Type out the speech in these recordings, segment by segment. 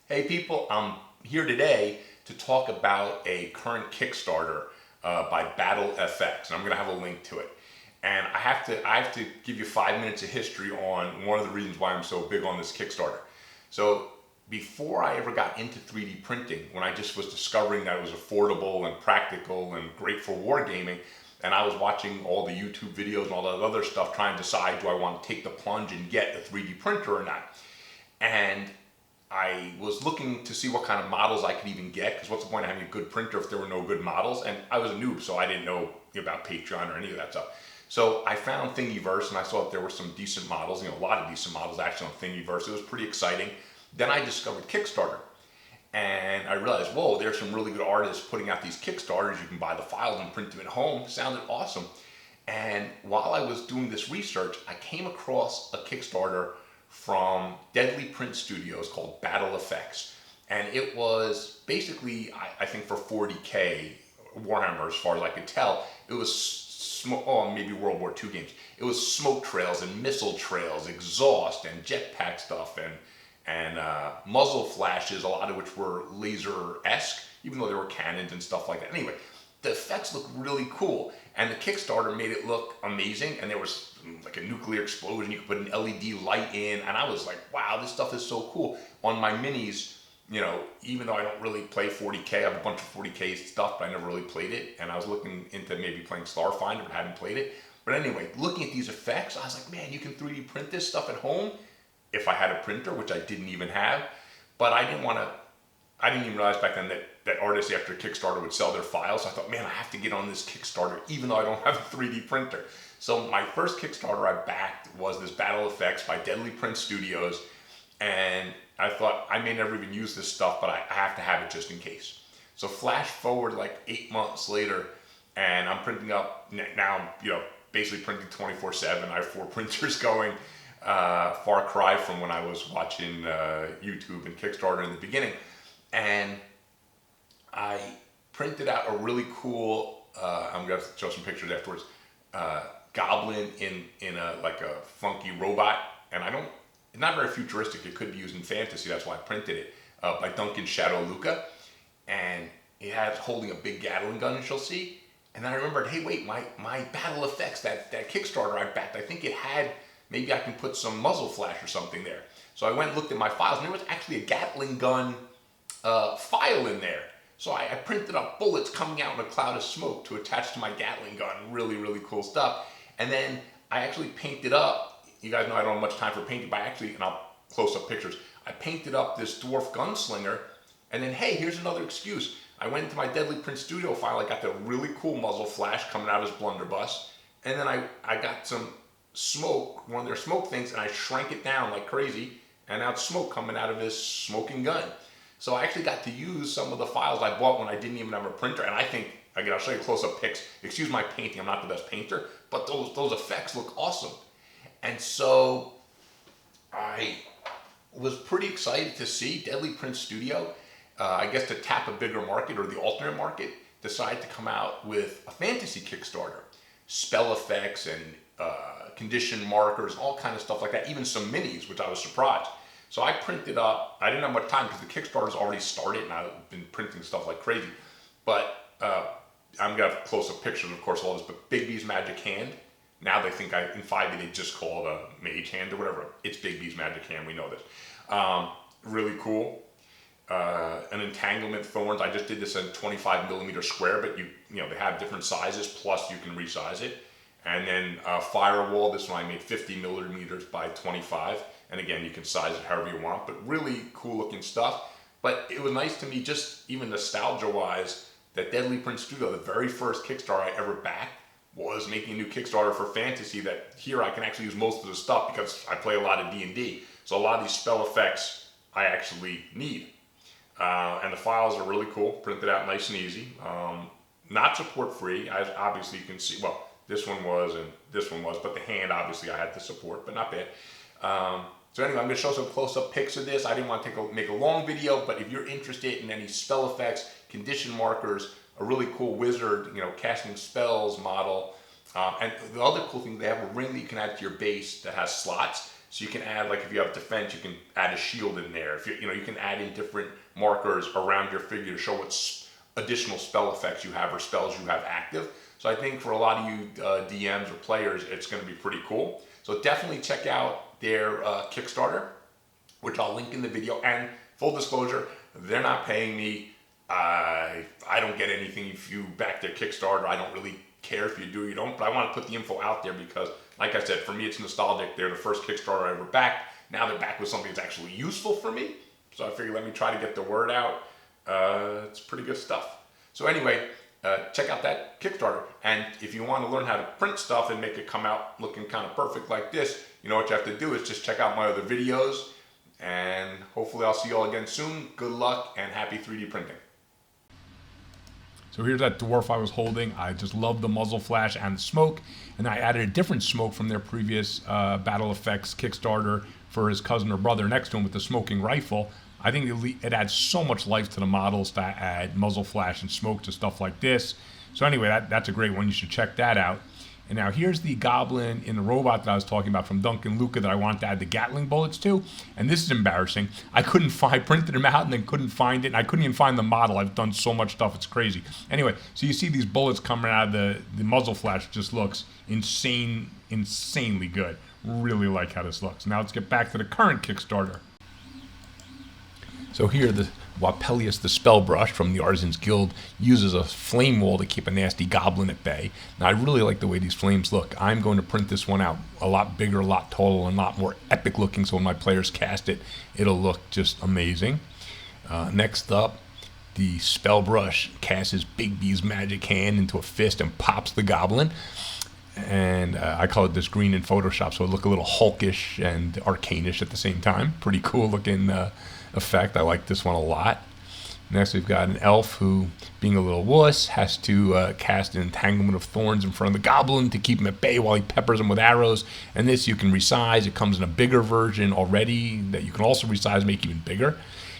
Hey people, I'm here today to talk about a current Kickstarter by Battle FX, and I'm going to have a link to it. And I have to give you 5 minutes of history on one of the reasons why I'm so big on this Kickstarter. So before I ever got into 3D printing, when I just was discovering that it was affordable and practical and great for wargaming, and I was watching all the YouTube videos and all that other stuff, trying to decide, do I want to take the plunge and get a 3D printer or not? And I was looking to see what kind of models I could even get, because what's the point of having a good printer if there were no good models? And I was a noob, so I didn't know about Patreon or any of that stuff. So I found Thingiverse, and I saw that there were some decent models, a lot of decent models actually on Thingiverse. It was pretty exciting. Then I discovered Kickstarter, and I realized, whoa, there's some really good artists putting out these Kickstarters. You can buy the files and print them at home. It sounded awesome. And while I was doing this research, I came across a Kickstarter from Deadly Print Studios called Battle Effects. And it was basically, I think for 40K Warhammer, as far as I could tell, it was maybe World War II games. It was smoke trails and missile trails, exhaust and jetpack stuff, and muzzle flashes, a lot of which were laser-esque, even though there were cannons and stuff like that. Anyway, the effects looked really cool, and the Kickstarter made it look amazing, and there was like a nuclear explosion, you could put an LED light in, and I was like, wow, this stuff is so cool. On my minis, even though I don't really play 40K, I have a bunch of 40K stuff, but I never really played it, and I was looking into maybe playing Starfinder, but hadn't played it. But anyway, looking at these effects, I was like, man, you can 3D print this stuff at home if I had a printer, which I didn't even have. But I didn't even realize back then that artists after Kickstarter would sell their files. So I thought, man, I have to get on this Kickstarter, even though I don't have a 3D printer. So my first Kickstarter I backed was this Battle Effects by Deadly Print Studios. And I thought, I may never even use this stuff, but I have to have it just in case. So flash forward like 8 months later, and I'm printing up, now I'm basically printing 24/7. I have 4 printers going. Far cry from when I was watching YouTube and Kickstarter in the beginning. And I printed out a really cool, I'm going to show some pictures afterwards, goblin in a funky robot. And it's not very futuristic. It could be used in fantasy. That's why I printed it, by Duncan Shadow Luca. And it has holding a big Gatling gun, as you'll see. And then I remembered, hey, wait, my Battle Effects, that Kickstarter I backed, I think it had, maybe I can put some muzzle flash or something there. So I went and looked at my files, and there was actually a Gatling gun file in there. So I printed up bullets coming out in a cloud of smoke to attach to my Gatling gun. Really, really cool stuff. And then I actually painted up, you guys know I don't have much time for painting, but and I'll close up pictures. I painted up this dwarf gunslinger, and then, hey, here's another excuse. I went into my Deadly Print Studio file, I got the really cool muzzle flash coming out of his blunderbuss, and then I got some smoke, one of their smoke things, and I shrank it down like crazy, and now it's smoke coming out of his smoking gun. So I actually got to use some of the files I bought when I didn't even have a printer, and I think, again, I'll show you close-up pics. Excuse my painting, I'm not the best painter, but those effects look awesome. And so I was pretty excited to see Deadly Print Studio, I guess to tap a bigger market or the alternate market, decide to come out with a fantasy Kickstarter. Spell effects and condition markers, all kind of stuff like that, even some minis, which I was surprised. So I printed up, I didn't have much time because the Kickstarter's already started and I've been printing stuff like crazy. But I'm going to have close-up pictures, of course, of all this, but Big B's Magic Hand. Now they think in 5e they just call it a mage hand or whatever. It's Big B's Magic Hand, we know this. Really cool. An entanglement thorns. I just did this in 25mm square, but they have different sizes, plus you can resize it. And then firewall, this one I made 50mm by 25. And again, you can size it however you want, but really cool looking stuff. But it was nice to me, just even nostalgia wise, that Deadly Print Studio, the very first Kickstarter I ever backed, was making a new Kickstarter for fantasy, that here I can actually use most of the stuff because I play a lot of D&D. So a lot of these spell effects I actually need. And the files are really cool, printed out nice and easy. Not support free, as obviously you can see. Well, this one was and this one was, but the hand obviously I had to support, but not bad. So anyway, I'm going to show some close-up pics of this. I didn't want to make a long video, but if you're interested in any spell effects, condition markers, a really cool wizard, casting spells model, and the other cool thing, they have a ring that you can add to your base that has slots. So you can add, like if you have defense, you can add a shield in there. If you can add in different markers around your figure to show what additional spell effects you have or spells you have active. So I think for a lot of you DMs or players, it's going to be pretty cool. So definitely check out their Kickstarter, which I'll link in the video. And full disclosure, they're not paying me. I don't get anything if you back their Kickstarter. I don't really care if you do or you don't, but I want to put the info out there because, like I said, for me it's nostalgic. They're the first Kickstarter I ever backed. Now they're back with something that's actually useful for me. So I figured let me try to get the word out. It's pretty good stuff. So anyway, check out that Kickstarter. And if you want to learn how to print stuff and make it come out looking kind of perfect like this, you know what you have to do is just check out my other videos. And hopefully I'll see you all again soon. Good luck and happy 3D printing. So here's that dwarf I was holding. I just love the muzzle flash and the smoke. And I added a different smoke from their previous Battle Effects Kickstarter for his cousin or brother next to him with the smoking rifle. I think it adds so much life to the models to add muzzle flash and smoke to stuff like this. So anyway, that's a great one. You should check that out. And now here's the goblin in the robot that I was talking about from Duncan Luca that I wanted to add the Gatling bullets to. And this is embarrassing. I printed them out and then couldn't find it. And I couldn't even find the model. I've done so much stuff. It's crazy. Anyway, so you see these bullets coming out of the muzzle flash. It just looks insanely good. Really like how this looks. Now let's get back to the current Kickstarter. So here, the Wapelius the Spell Brush from the Artisans Guild uses a flame wall to keep a nasty goblin at bay. Now I really like the way these flames look. I'm going to print this one out a lot bigger, a lot taller, and a lot more epic looking, so when my players cast it, it'll look just amazing. Next up, the Spell Brush casts his Big B's magic hand into a fist and pops the goblin. And I call it this green in Photoshop, so it look a little hulkish and arcanish at the same time. Pretty cool looking effect. I like this one a lot. Next we've got an elf who, being a little wuss, has to cast an entanglement of thorns in front of the goblin to keep him at bay while he peppers him with arrows. And this you can resize. It comes in a bigger version already that you can also resize, make even bigger.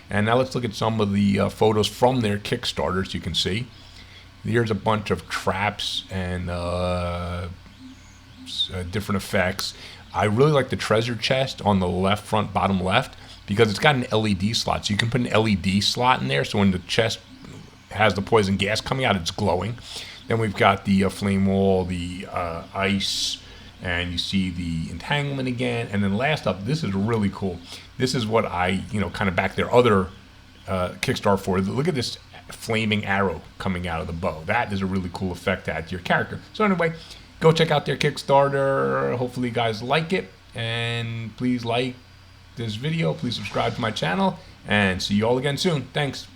And now let's look at some of the photos from their Kickstarters. You can see here's a bunch of traps and different effects. I really like the treasure chest on the left, front, bottom left, because it's got an LED slot. So you can put an LED slot in there, so when the chest has the poison gas coming out, it's glowing. Then we've got the flame wall, the ice, and you see the entanglement again. And then last up, this is really cool. This is what I, kind of back their other Kickstarter for. Look at this flaming arrow coming out of the bow. That is a really cool effect to add to your character. So anyway, go check out their Kickstarter. Hopefully you guys like it. And please like this video. Please subscribe to my channel. And see you all again soon. Thanks.